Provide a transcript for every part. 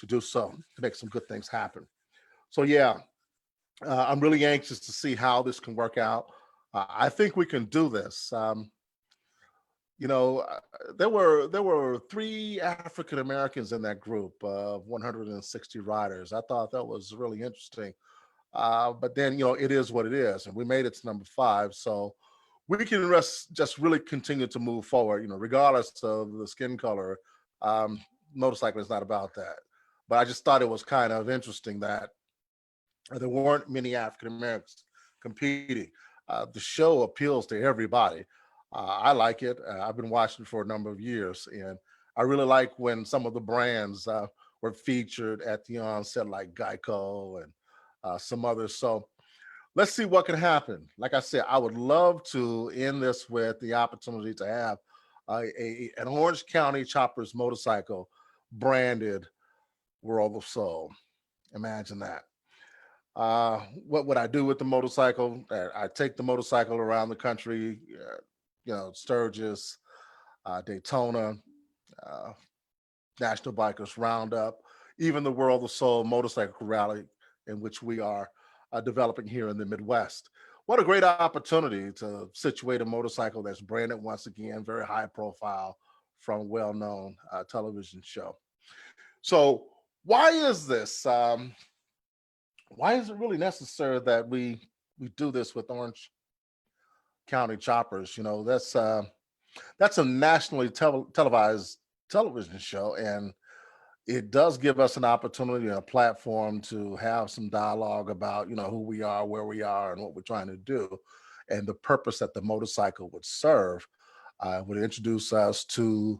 to do so, to make some good things happen. So yeah, I'm really anxious to see how this can work out. I think we can do this. You know, there were three African Americans in that group of 160 riders. I thought that was really interesting. But then, it is what it is, and we made it to number five. So we can just really continue to move forward, regardless of the skin color. Um, Motorcycling is not about that. But I just thought it was kind of interesting that there weren't many African Americans competing. The show appeals to everybody. I like it. I've been watching it for a number of years, and I really like when some of the brands were featured at the onset, like Geico and some others. So let's see what can happen. Like I said, I would love to end this with the opportunity to have an Orange County Choppers motorcycle branded World of Soul. Imagine that. What would I do with the motorcycle? I take the motorcycle around the country, Sturgis, Daytona, uh, National Bikers Roundup, even the World of Soul motorcycle rally, in which we are developing here in the Midwest. What a great opportunity to situate a motorcycle that's branded once again, very high profile from a well-known television show. So why is this? Why is it really necessary that we do this with Orange County Choppers? That's a nationally televised television show, and it does give us an opportunity and a platform to have some dialogue about who we are, where we are, and what we're trying to do, and the purpose that the motorcycle would serve. Would introduce us to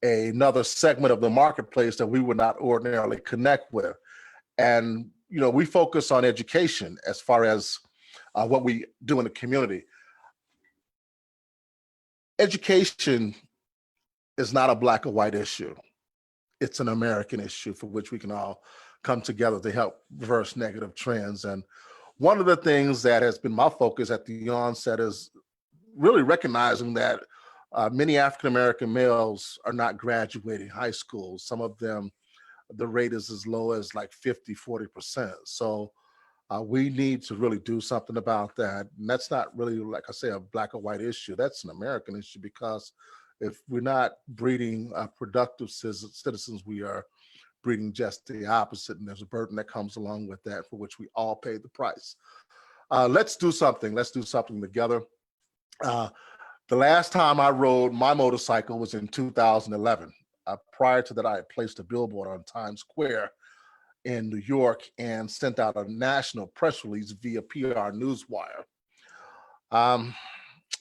another segment of the marketplace that we would not ordinarily connect with. And we focus on education as far as what we do in the community. Education is not a black or white issue. It's an American issue for which we can all come together to help reverse negative trends. And one of the things that has been my focus at the onset is really recognizing that many African American males are not graduating high school. Some of them, the rate is as low as like 50–40%. So we need to really do something about that. And that's not really, like I say, a black or white issue. That's an American issue, because if we're not breeding productive citizens, we are breeding just the opposite. And there's a burden that comes along with that, for which we all pay the price. Let's do something. Let's do something together. The last time I rode my motorcycle was in 2011. Prior to that, I had placed a billboard on Times Square in New York and sent out a national press release via PR Newswire.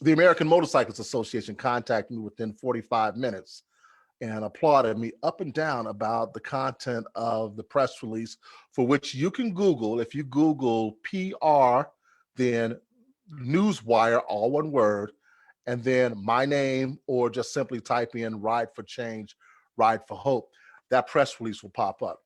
The American Motorcycles Association contacted me within 45 minutes and applauded me up and down about the content of the press release, for which you can Google. If you Google PR, then Newswire, all one word, and then my name, or just simply type in Ride for Change, Ride for Hope, that press release will pop up.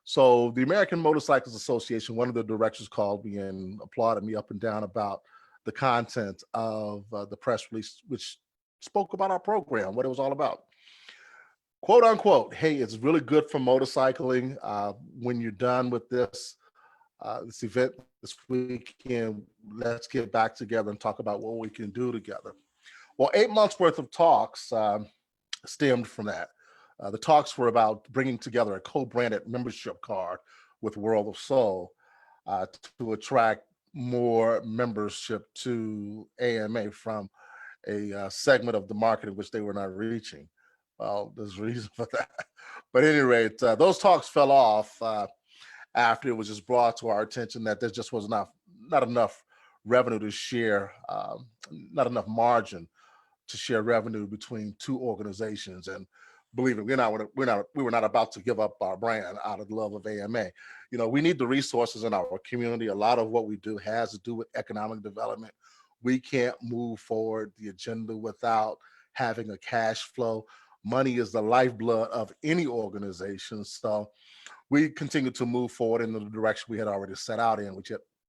So the American Motorcycles Association, one of the directors, called me and applauded me up and down about the content of the press release, which spoke about our program, what it was all about. Quote unquote, hey, it's really good for motorcycling. When you're done with this event this weekend, let's get back together and talk about what we can do together. Well, 8 months worth of talks stemmed from that. The talks were about bringing together a co-branded membership card with World of Soul to attract more membership to AMA from a segment of the market in which they were not reaching. Well, there's a reason for that. But at any rate, those talks fell off after it was just brought to our attention that there just was not enough revenue to share, not enough margin to share revenue between two organizations. And believe it, we were not about to give up our brand out of the love of AMA. We need the resources in our community. A lot of what we do has to do with economic development. We can't move forward the agenda without having a cash flow. Money is the lifeblood of any organization. So we continue to move forward in the direction we had already set out in,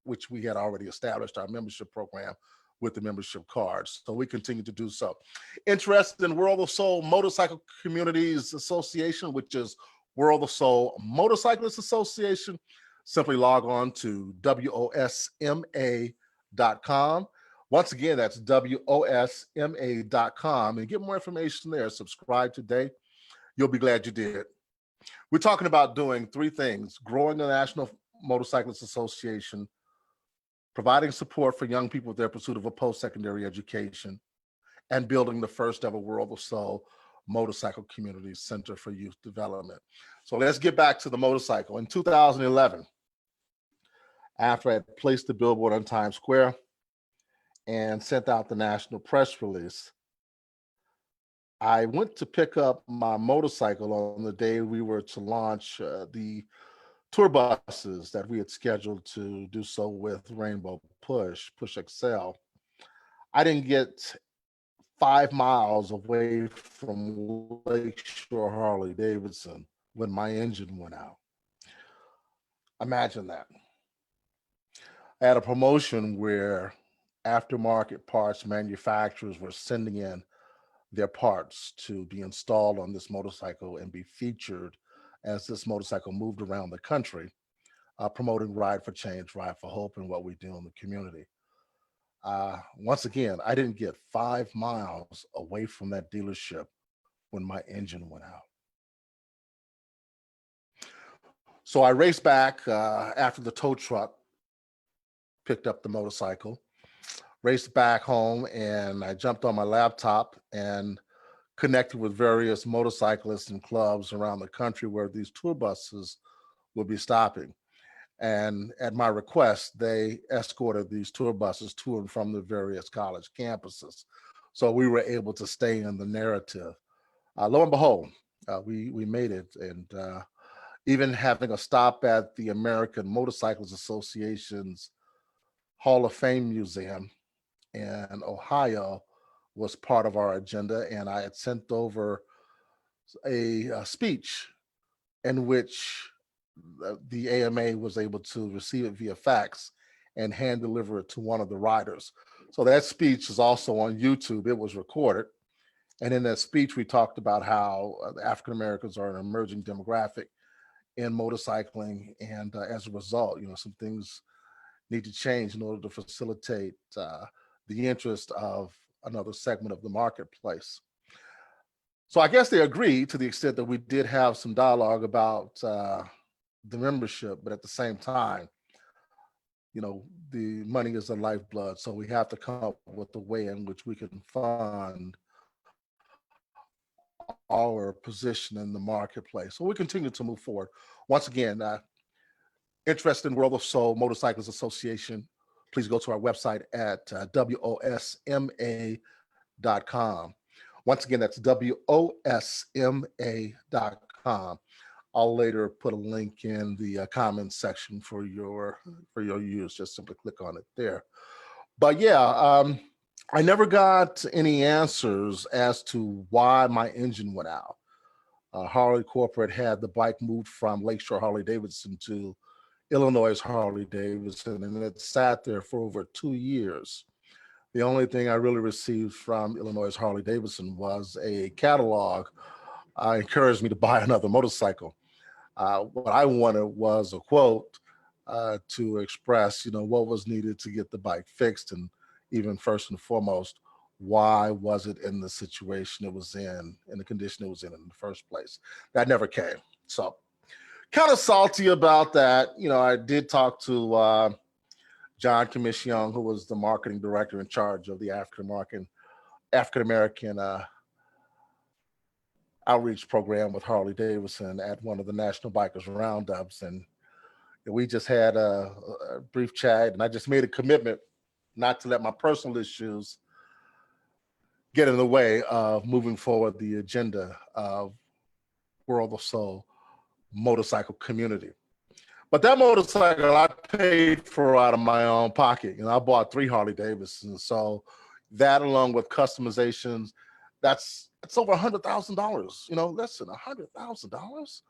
which we had already established our membership program with the membership cards. So we continue to do so. Interested in World of Soul Motorcycle Communities Association, which is World of Soul Motorcyclists Association, simply log on to WOSMA.com. Once again, that's WOSMA.com, and get more information there. Subscribe today. You'll be glad you did. We're talking about doing three things: growing the National Motorcyclists Association, providing support for young people with their pursuit of a post-secondary education, and building the first ever World of Soul Motorcycle Community Center for Youth Development. So let's get back to the motorcycle. In 2011, after I had placed the billboard on Times Square and sent out the national press release, I went to pick up my motorcycle on the day we were to launch the tour buses that we had scheduled to do so with Rainbow Push XL. I didn't get 5 miles away from Lakeshore Harley Davidson when my engine went out. Imagine that. I had a promotion where aftermarket parts manufacturers were sending in their parts to be installed on this motorcycle and be featured as this motorcycle moved around the country, promoting Ride for Change, Ride for Hope, and what we do in the community. Once again, I didn't get 5 miles away from that dealership when my engine went out. So I raced back after the tow truck picked up the motorcycle, raced back home, and I jumped on my laptop and connected with various motorcyclists and clubs around the country where these tour buses would be stopping. And at my request, they escorted these tour buses to and from the various college campuses. So we were able to stay in the narrative. Lo and behold, we made it. And even having a stop at the American Motorcycles Association's Hall of Fame Museum in Ohio was part of our agenda. And I had sent over a speech in which the AMA was able to receive it via fax and hand deliver it to one of the riders. So that speech is also on YouTube. It was recorded. And in that speech, we talked about how African Americans are an emerging demographic in motorcycling. And as a result, some things need to change in order to facilitate the interest of another segment of the marketplace. So I guess they agreed to the extent that we did have some dialogue about the membership, but at the same time, the money is the lifeblood. So we have to come up with a way in which we can fund our position in the marketplace. So we continue to move forward. Once again, interested in World of Soul Motorcycles Association, please go to our website at WOSMA.com. Once again, that's WOSMA.com. I'll later put a link in the comments section for your use. Just simply click on it there. But yeah, I never got any answers as to why my engine went out. Harley Corporate had the bike moved from Lakeshore Harley Davidson to Illinois Harley Davidson, and it sat there for over 2 years. The only thing I really received from Illinois Harley Davidson was a catalog encouraged me to buy another motorcycle. What I wanted was a quote to express, what was needed to get the bike fixed, and even first and foremost, why was it in the situation it was in the condition it was in the first place. That never came. So kind of salty about that. I did talk to John Commission, who was the marketing director in charge of the African American outreach program with Harley Davidson at one of the National Bikers Roundups. And we just had a brief chat, and I just made a commitment not to let my personal issues get in the way of moving forward the agenda of World of Soul motorcycle community. But that motorcycle I paid for out of my own pocket. I bought 3 Harley Davidsons. So that, along with customizations, that's over $100,000. Less than $100,000.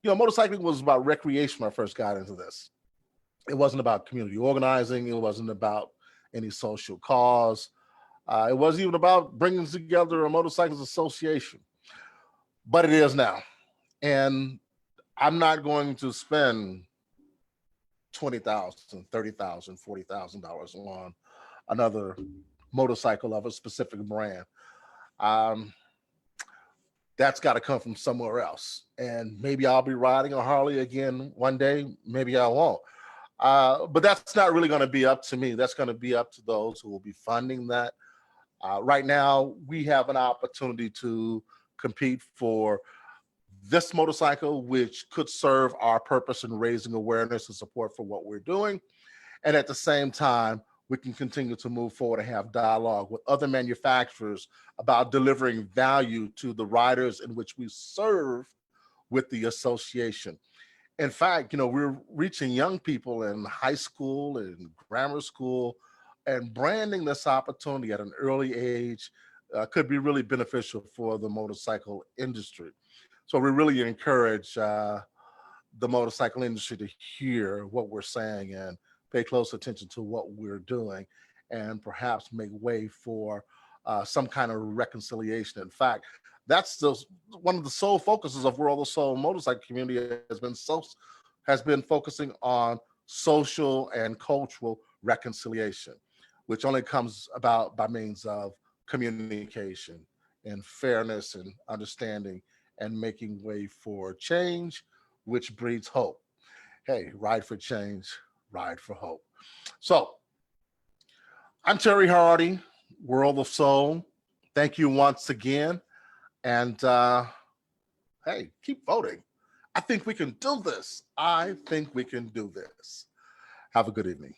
Motorcycling was about recreation when I first got into this. It wasn't about community organizing. It wasn't about any social cause. It wasn't even about bringing together a motorcycles association, but it is now. And I'm not going to spend 20,000, 30,000, $40,000 on another motorcycle of a specific brand. Um, that's got to come from somewhere else. And maybe I'll be riding a Harley again one day. Maybe I won't. But that's not really going to be up to me. That's going to be up to those who will be funding that. Right now, we have an opportunity to compete for this motorcycle, which could serve our purpose in raising awareness and support for what we're doing. And at the same time, we can continue to move forward and have dialogue with other manufacturers about delivering value to the riders in which we serve with the association. In fact, we're reaching young people in high school and grammar school, and branding this opportunity at an early age could be really beneficial for the motorcycle industry. So we really encourage the motorcycle industry to hear what we're saying and pay close attention to what we're doing, and perhaps make way for some kind of reconciliation. In fact, that's one of the sole focuses of World of Soul motorcycle community has been focusing on social and cultural reconciliation, which only comes about by means of communication and fairness and understanding and making way for change, which breeds hope. Hey, ride for change, ride for hope. So I'm Terry Hardy, World of Soul. Thank you once again. And hey, keep voting. I think we can do this. I think we can do this. Have a good evening.